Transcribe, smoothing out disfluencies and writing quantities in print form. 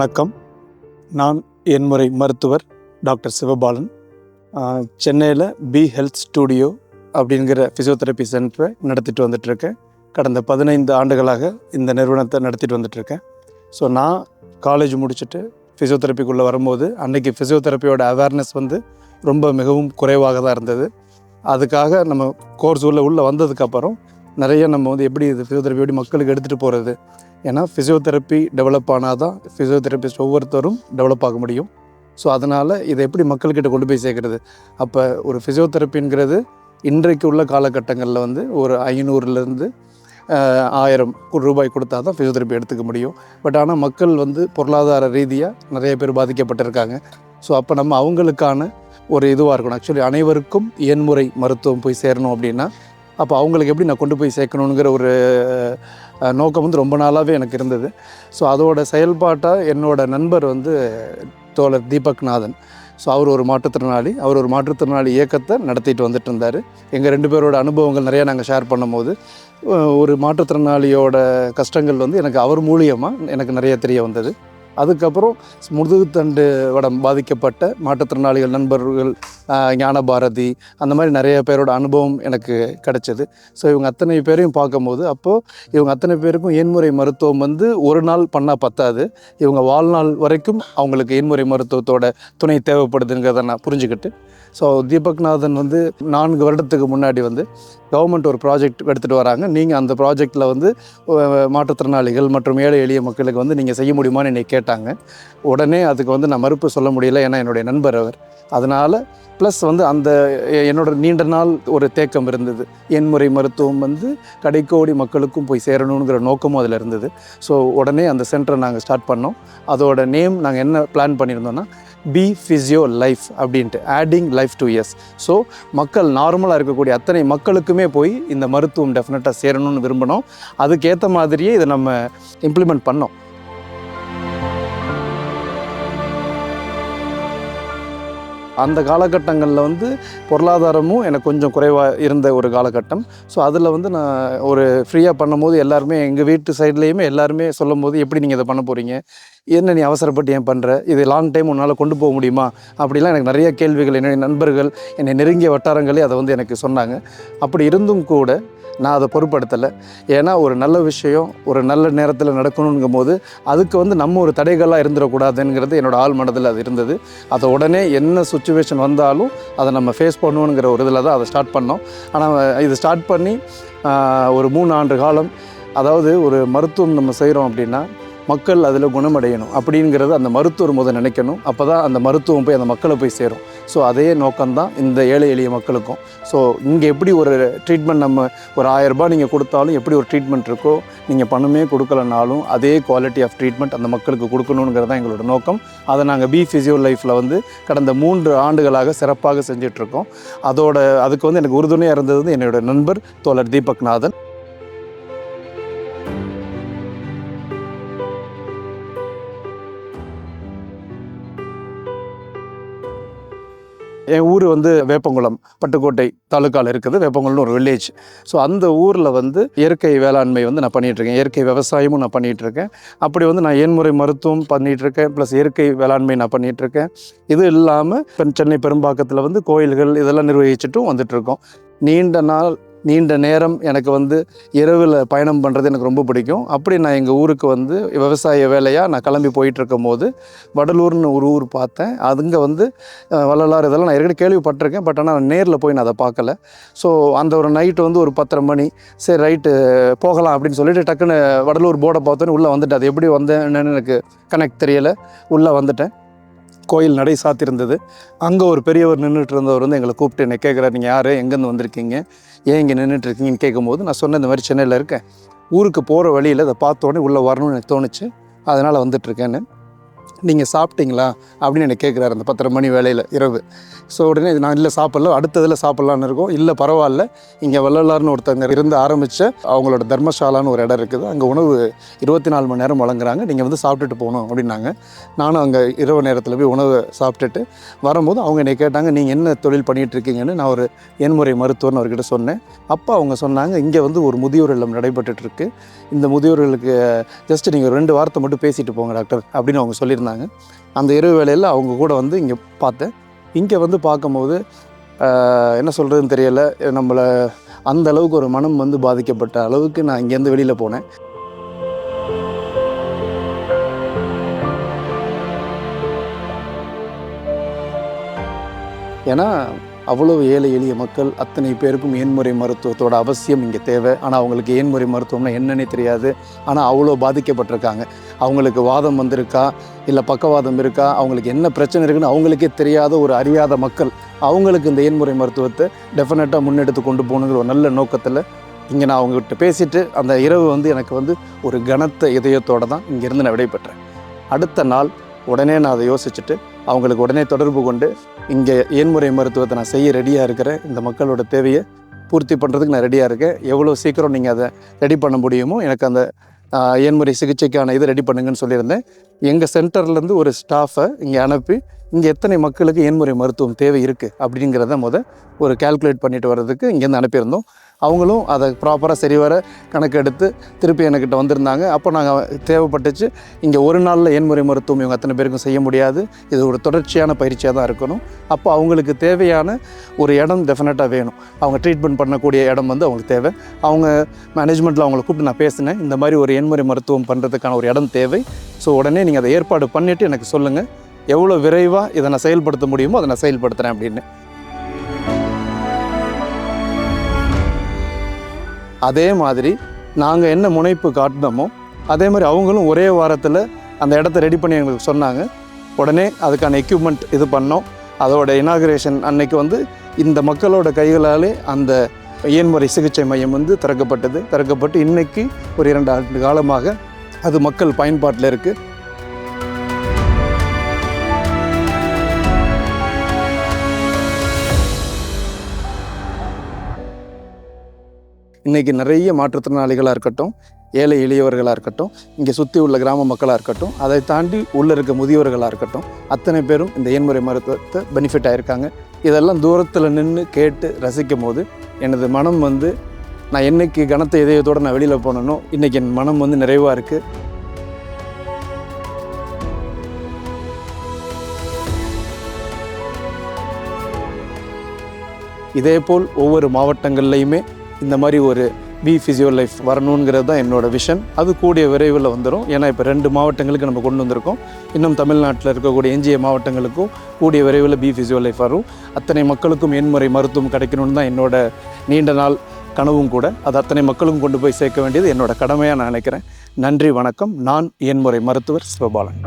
வணக்கம். நான் என்முறை மருத்துவர் டாக்டர் சிவபாலன். சென்னையில் பி ஹெல்த் ஸ்டூடியோ அப்படிங்கிற ஃபிசியோதெரப்பி சென்டரை நடத்திட்டு வந்துட்டுருக்கேன். கடந்த 15 ஆண்டுகளாக இந்த நிறுவனத்தை நடத்திட்டு வந்துட்டுருக்கேன். ஸோ நான் காலேஜ் முடிச்சுட்டு ஃபிசியோதெரப்பிக்குள்ளே வரும்போது அன்றைக்கி ஃபிசியோதெரப்பியோட அவேர்னஸ் ரொம்ப மிகவும் குறைவாக தான் இருந்தது. அதுக்காக நம்ம கோர்ஸ் உள்ளே வந்ததுக்கப்புறம் நிறைய நம்ம எப்படி இது ஃபிசியோதெரப்பி எப்படி மக்களுக்கு எடுத்துகிட்டு போகிறது, ஏன்னா ஃபிசியோதெரப்பி டெவலப் ஆனால் தான் ஃபிசியோதெரபிஸ்ட் ஒவ்வொருத்தரும் டெவலப் ஆக முடியும். ஸோ அதனால் இதை எப்படி மக்கள்கிட்ட கொண்டு போய் சேர்க்குறது. அப்போ ஒரு ஃபிசியோதெரப்பிங்கிறது இன்றைக்கு உள்ள காலகட்டங்களில் ஒரு 500லேருந்து 1000 ரூபாய் கொடுத்தா தான் ஃபிசியோதெரப்பி எடுத்துக்க முடியும். பட் ஆனால் மக்கள் பொருளாதார ரீதியாக நிறைய பேர் பாதிக்கப்பட்டிருக்காங்க. ஸோ அப்போ நம்ம அவங்களுக்கான ஒரு இதுவாக இருக்கணும். ஆக்சுவலி அனைவருக்கும் எண்முறை மருத்துவம் போய் சேரணும் அப்படின்னா அப்போ அவங்களுக்கு எப்படி நான் கொண்டு போய் சேர்க்கணுங்கிற ஒரு நோக்கம் ரொம்ப நாளாகவே எனக்கு இருந்தது. ஸோ அதோட செயல்பாட்டாக என்னோடய நண்பர் தோழர் தீபக்நாதன். ஸோ அவர் ஒரு மாற்றுத்திறனாளி இயக்கத்தை நடத்திட்டு வந்துட்டு இருந்தார். எங்கள் 2 பேரோட அனுபவங்கள் நிறையா நாங்கள் ஷேர் பண்ணும்போது ஒரு மாற்றுத்திறனாளியோட கஷ்டங்கள் எனக்கு அவர் மூலியமாக எனக்கு நிறைய தெரிய வந்தது. அதுக்கப்புறம் முதுகுத்தண்டு வடம் பாதிக்கப்பட்ட மாற்றுத்திறனாளிகள் நண்பர்கள், ஞானபாரதி, அந்த மாதிரி நிறைய பேரோட அனுபவம் எனக்கு கிடச்சிது. ஸோ இவங்க அத்தனை பேரையும் பார்க்கும்போது இவங்க அத்தனை பேருக்கும் எண்முறை மருத்துவம் ஒரு நாள் பண்ணால் பத்தாது, இவங்க வாழ்நாள் வரைக்கும் அவங்களுக்கு எண்முறை மருத்துவத்தோட துணை தேவைப்படுதுங்கிறத நான் புரிஞ்சுக்கிட்டு, ஸோ தீபக்நாதன் 4 வருடத்துக்கு முன்னாடி கவர்மெண்ட் ஒரு ப்ராஜெக்ட் எடுத்துகிட்டு வராங்க. நீங்கள் அந்த ப்ராஜெக்டில் மாற்றுத்திறனாளிகள் மற்றும் ஏழை எளிய மக்களுக்கு நீங்கள் செய்ய முடியுமான்னு என்னை கேட்டாங்க. உடனே அதுக்கு நான் மறுப்பு சொல்ல முடியல, ஏன்னா என்னுடைய நண்பர் அவர். அதனால் ப்ளஸ் அந்த என்னோட நீண்ட நாள் ஒரு தேக்கம் இருந்தது. எண்முறை மருத்துவம் கடைக்கோடி மக்களுக்கும் போய் சேரணுங்கிற நோக்கமும் அதில் இருந்தது. ஸோ உடனே அந்த சென்டரை நாங்கள் ஸ்டார்ட் பண்ணோம். அதோட நேம் நாங்கள் என்ன பிளான் பண்ணியிருந்தோன்னா பி ஃபிசியோ லைஃப் அப்படின்ட்டு, adding life to years. So மக்கள் நார்மலாக இருக்கக்கூடிய அத்தனை மக்களுக்குமே போய் இந்த மருத்துவம் டெஃபினட்டாக சேரணும்னு விரும்பினோம். அதுக்கேற்ற மாதிரியே இதை நம்ம இம்ப்ளிமெண்ட் பண்ணோம். அந்த காலகட்டங்களில் பொருளாதாரமும் எனக்கு கொஞ்சம் குறைவாக இருந்த ஒரு காலகட்டம். ஸோ அதில் நான் ஒரு ஃப்ரீயாக பண்ணும்போது எல்லாருமே எங்கள் வீட்டு சைட்லேயுமே எல்லாருமே சொல்லும் போது, எப்படி நீங்கள் இதை பண்ண போகிறீங்க, என்ன நீ அவசரப்பட்டு ஏன் பண்ணுற, இது லாங் டைம் உன்னால் கொண்டு போக முடியுமா அப்படிலாம் எனக்கு நிறைய கேள்விகள் என்னுடைய நண்பர்கள், என்னை நெருங்கிய வட்டாரங்களே அதை எனக்கு சொன்னாங்க. அப்படி இருந்தும் கூட நான் அதை பொருட்படுத்தலை. ஏன்னா ஒரு நல்ல விஷயம் ஒரு நல்ல நேரத்தில் நடக்கணுங்கும் போது அதுக்கு நம்ம ஒரு தடைகளாக இருந்துடக்கூடாதுங்கிறது என்னோடய ஆள் மனதில் அது இருந்தது. அதை உடனே என்ன சுச்சுவேஷன் வந்தாலும் அதை நம்ம ஃபேஸ் பண்ணுவோங்கிற ஒரு இதில் தான் அதை ஸ்டார்ட் பண்ணோம். ஆனால் இது ஸ்டார்ட் பண்ணி ஒரு 3 ஆண்டு காலம், அதாவது ஒரு மருத்துவம் நம்ம செய்கிறோம் அப்படின்னா மக்கள் அதில் குணமடையணும் அப்படிங்கிறது அந்த மருத்துவர் நினைக்கணும். அப்போ தான் அந்த மருத்துவம் போய் அந்த மக்களை போய் சேரும். ஸோ அதே நோக்கம்தான் இந்த ஏழை எளிய மக்களுக்கும். ஸோ இங்கே எப்படி ஒரு ட்ரீட்மெண்ட் நம்ம ஒரு 1000 ரூபாய் நீங்கள் கொடுத்தாலும் எப்படி ஒரு ட்ரீட்மெண்ட் இருக்கோ, நீங்கள் பணமே கொடுக்கலனாலும் அதே குவாலிட்டி ஆஃப் ட்ரீட்மெண்ட் அந்த மக்களுக்கு கொடுக்கணுங்கிறது தான் எங்களோட நோக்கம். அதை நாங்கள் பி ஃபிசியோ லைஃப்பில் கடந்த 3 ஆண்டுகளாக சிறப்பாக செஞ்சிட்ருக்கோம். அதுக்கு எனக்கு உறுதுணையாக இருந்தது என்னோட நண்பர் தோழர் தீபக்நாதன். என் ஊர் வேப்பங்குளம், பட்டுக்கோட்டை தாலுக்காவில் இருக்குது. வேப்பங்குளம்னு ஒரு வில்லேஜ். ஸோ அந்த ஊரில் இயற்கை வேளாண்மை நான் பண்ணிகிட்ருக்கேன். இயற்கை விவசாயமும் நான் பண்ணிகிட்ருக்கேன். அப்படி நான் எண்முறை மருத்துவம் பண்ணிகிட்ருக்கேன், ப்ளஸ் இயற்கை வேளாண்மை நான் பண்ணிகிட்ருக்கேன். இது இல்லாமல் இப்போ சென்னை பெரும்பாக்கத்தில் கோயில்கள் இதெல்லாம் நிர்வகிச்சுட்டும் வந்துட்டுருக்கோம். நீண்ட நேரம் எனக்கு இரவில் பயணம் பண்ணுறது எனக்கு ரொம்ப பிடிக்கும். அப்படி நான் எங்கள் ஊருக்கு விவசாய வேலையாக நான் கிளம்பி போயிட்டுருக்கும் போது வடலூர்னு ஒரு ஊர் பார்த்தேன். அதுங்க வள்ளலார் இதெல்லாம் நான் ஏற்கனவே கேள்விப்பட்டிருக்கேன். பட் ஆனால் நான் நேரில் போய் நான் அதை பார்க்கல. ஸோ அந்த ஒரு நைட்டு ஒரு 10:30 மணி, சரி ரைட்டு போகலாம் அப்படின்னு சொல்லிட்டு டக்குன்னு வடலூர் போர்டை பார்த்தோன்னே உள்ளே வந்துட்டேன். அது எப்படி வந்தேன்னு எனக்கு கனெக்ட் தெரியலை. உள்ளே வந்துட்டேன். கோயில் நடை சாத்திருந்தது. அங்கே ஒரு பெரியவர் நின்றுட்டு இருந்தவர் எங்களை கூப்பிட்டு என்னை கேட்குறாரு, நீங்கள் யார், எங்கேருந்து வந்திருக்கீங்க, ஏன் இங்கே நின்றுட்டுருக்கீங்கன்னு கேட்கும்போது நான் சொன்னேன், இந்த மாதிரி சென்னையில் இருக்கேன், ஊருக்கு போகிற வழியில் இதை பார்த்தோன்னே உள்ளே வரணும்னு எனக்கு தோணுச்சு, அதனால் வந்துட்டுருக்கேன்னு. நீங்கள் சாப்பிட்டீங்களா அப்படின்னு எனக்கு கேட்குறாரு அந்த 10:30 மணி வேலையில் இரவு. ஸோ உடனே நான் இல்லை சாப்பிட்ல, அடுத்ததில் சாப்பிட்லான்னு இருக்கோம். இல்லை பரவாயில்ல, இங்கே வள்ளலார்னு ஒருத்தங்க இருந்து ஆரம்பித்த அவங்களோட தர்மசாலான்னு ஒரு இடம் இருக்குது, அங்கே உணவு 24 மணி நேரம் வழங்குறாங்க, நீங்கள் வந்து சாப்பிட்டுட்டு போகணும் அப்படின்னாங்க. நானும் அங்கே இரவு நேரத்தில் போய் உணவை சாப்பிட்டுட்டு வரும்போது அவங்க என்னை கேட்டாங்க, நீங்கள் என்ன தொழில் பண்ணிகிட்டு இருக்கீங்கன்னு. நான் ஒரு எண்முறை மருத்துவர்னு அவர்கிட்ட சொன்னேன். அப்போ அவங்க சொன்னாங்க, இங்கே வந்து ஒரு முதியோர் இல்லம் நடைபெற்றுருக்கு, இந்த முதியோர்களுக்கு ஜஸ்ட்டு நீங்கள் 2 வார்த்தை மட்டும் பேசிட்டு போங்க டாக்டர் அப்படின்னு அவங்க சொல்லியிருந்தாங்க. அந்த இரவு வேளையில் அவங்க கூட வந்து இங்கே பார்த்தேன். இங்கே வந்து பார்க்கும்போது என்ன சொல்கிறதுன்னு தெரியலை, நம்மளை அந்த அளவுக்கு ஒரு மனம் வந்து பாதிக்கப்பட்ட அளவுக்கு நான் இங்கேருந்து வெளியில் போனேன். ஏன்னா அவ்வளோ ஏழை எளிய மக்கள் அத்தனை பேருக்கும் ஏன்முறை மருத்துவத்தோட அவசியம் இங்கே தேவை. ஆனால் அவங்களுக்கு ஏன்முறை மருத்துவம்னா என்னன்னே தெரியாது. ஆனால் அவ்வளோ பாதிக்கப்பட்டிருக்காங்க. அவங்களுக்கு வாதம் வந்திருக்கா, இல்லை பக்கவாதம் இருக்கா, அவங்களுக்கு என்ன பிரச்சனை இருக்குன்னு அவங்களுக்கே தெரியாத ஒரு அறியாத மக்கள். அவங்களுக்கு இந்த ஏன்முறை மருத்துவத்தை டெஃபினட்டாக முன்னெடுத்து கொண்டு போகணுங்கிற ஒரு நல்ல நோக்கத்தில் இங்கே நான் அவங்ககிட்ட பேசிவிட்டு அந்த இரவு வந்து எனக்கு வந்து ஒரு கனத்த இதயத்தோடு தான் இங்கேருந்து நான் விடைபெற்றேன். அடுத்த நாள் உடனே நான் அதை யோசிச்சுட்டு அவங்களுக்கு உடனே தொடர்பு கொண்டு இங்கே ஏன்முறை மருத்துவத்தை நான் செய்ய ரெடியாக இருக்கிறேன், இந்த மக்களோட தேவையை பூர்த்தி பண்ணுறதுக்கு நான் ரெடியாக இருக்கேன், எவ்வளோ சீக்கிரம் நீங்கள் அதை ரெடி பண்ண முடியுமோ எனக்கு அந்த ஏன்முறை சிகிச்சைக்கான இது ரெடி பண்ணுங்கன்னு சொல்லியிருந்தேன். எங்கள் சென்டர்லேருந்து ஒரு ஸ்டாஃபை இங்கே அனுப்பி இங்கே எத்தனை மக்களுக்கு ஏன்முறை மருத்துவம் தேவை இருக்குது அப்படிங்கிறத ஒரு கால்குலேட் பண்ணிட்டு வர்றதுக்கு இங்கேருந்து அனுப்பியிருந்தோம். அவங்களும் அதை ப்ராப்பராக சரிவர கணக்கெடுத்து திருப்பி என்கிட்ட வந்திருந்தாங்க. அப்போ நாங்கள் தேவைப்பட்டுச்சு, இங்கே ஒரு நாளில் ஏன்முறை மருத்துவம் இவங்க அத்தனை பேருக்கும் செய்ய முடியாது, இது ஒரு தொடர்ச்சியான பயிற்சியாக தான் இருக்கணும். அப்போ அவங்களுக்கு தேவையான ஒரு இடம் டெஃபினட்டாக வேணும். அவங்க ட்ரீட்மெண்ட் பண்ணக்கூடிய இடம் வந்து அவங்களுக்கு தேவை. அவங்க மேனேஜ்மெண்ட்டில் அவங்கள கூப்பிட்டு நான் பேசினேன், இந்த மாதிரி ஒரு ஏன்முறை மருத்துவம் பண்ணுறதுக்கான ஒரு இடம் தேவை. ஸோ உடனே நீங்கள் அதை ஏற்பாடு பண்ணிவிட்டு எனக்கு சொல்லுங்கள், எவ்வளோ விரைவாக இதை நான் செயல்படுத்த முடியுமோ அதை நான் செயல்படுத்துகிறேன் அப்படின்னு. அதே மாதிரி நாங்கள் என்ன முனைப்பு காட்டினோமோ அதே மாதிரி அவங்களும் ஒரே வாரத்தில் அந்த இடத்த ரெடி பண்ணி எங்களுக்கு சொன்னாங்க. உடனே அதுக்கான எக்யூப்மெண்ட் இது பண்ணோம். அதோட இனாகுரேஷன் அன்னைக்கு வந்து இந்த மக்களோட கைகளாலே அந்த ஏன்முறை சிகிச்சை மையம் வந்து திறக்கப்பட்டு இன்றைக்கி ஒரு 2 ஆண்டு காலமாக அது மக்கள் பயன்பாட்டில் இருக்குது. இன்றைக்கி நிறைய மாற்றுத்திறனாளிகளாக இருக்கட்டும், ஏழை எளியவர்களாக இருக்கட்டும், இங்கே சுற்றி உள்ள கிராம மக்களாக இருக்கட்டும், அதை தாண்டி உள்ளே இருக்க முதியோர்களாக இருக்கட்டும், அத்தனை பேரும் இந்த ஏன்முறை மருத்துவத்தை பெனிஃபிட் ஆகியிருக்காங்க. இதெல்லாம் தூரத்தில் நின்று கேட்டு ரசிக்கும் போது எனது மனம் வந்து நான் என்றைக்கு கனத்த இதயத்தோடு நான் வெளியில் போனேனோ இன்றைக்கி என் மனம் வந்து நிறைவாக இருக்குது. இதேபோல் ஒவ்வொரு மாவட்டங்கள்லையுமே இந்த மாதிரி ஒரு பி ஃபிசியோ லைஃப் வரணுங்கிறது தான் என்னோடய விஷன். அது கூடிய விரைவில் வந்துடும். ஏன்னா இப்போ 2 மாவட்டங்களுக்கு நம்ம கொண்டு வந்திருக்கோம். இன்னும் தமிழ்நாட்டில் இருக்கக்கூடிய எஞ்சிய மாவட்டங்களுக்கும் கூடிய விரைவில் பி ஃபிசியோ லைஃப் வரும். அத்தனை மக்களுக்கும் ஏன்முறை மருத்துவம் கிடைக்கணும்னு தான் என்னோட நீண்ட நாள் கனவும் கூட. அது அத்தனை மக்களுக்கும் கொண்டு போய் சேர்க்க வேண்டியது என்னோட கடமையாக நான் நினைக்கிறேன். நன்றி, வணக்கம். நான் ஏன்முறை மருத்துவர் சிவபாலன்.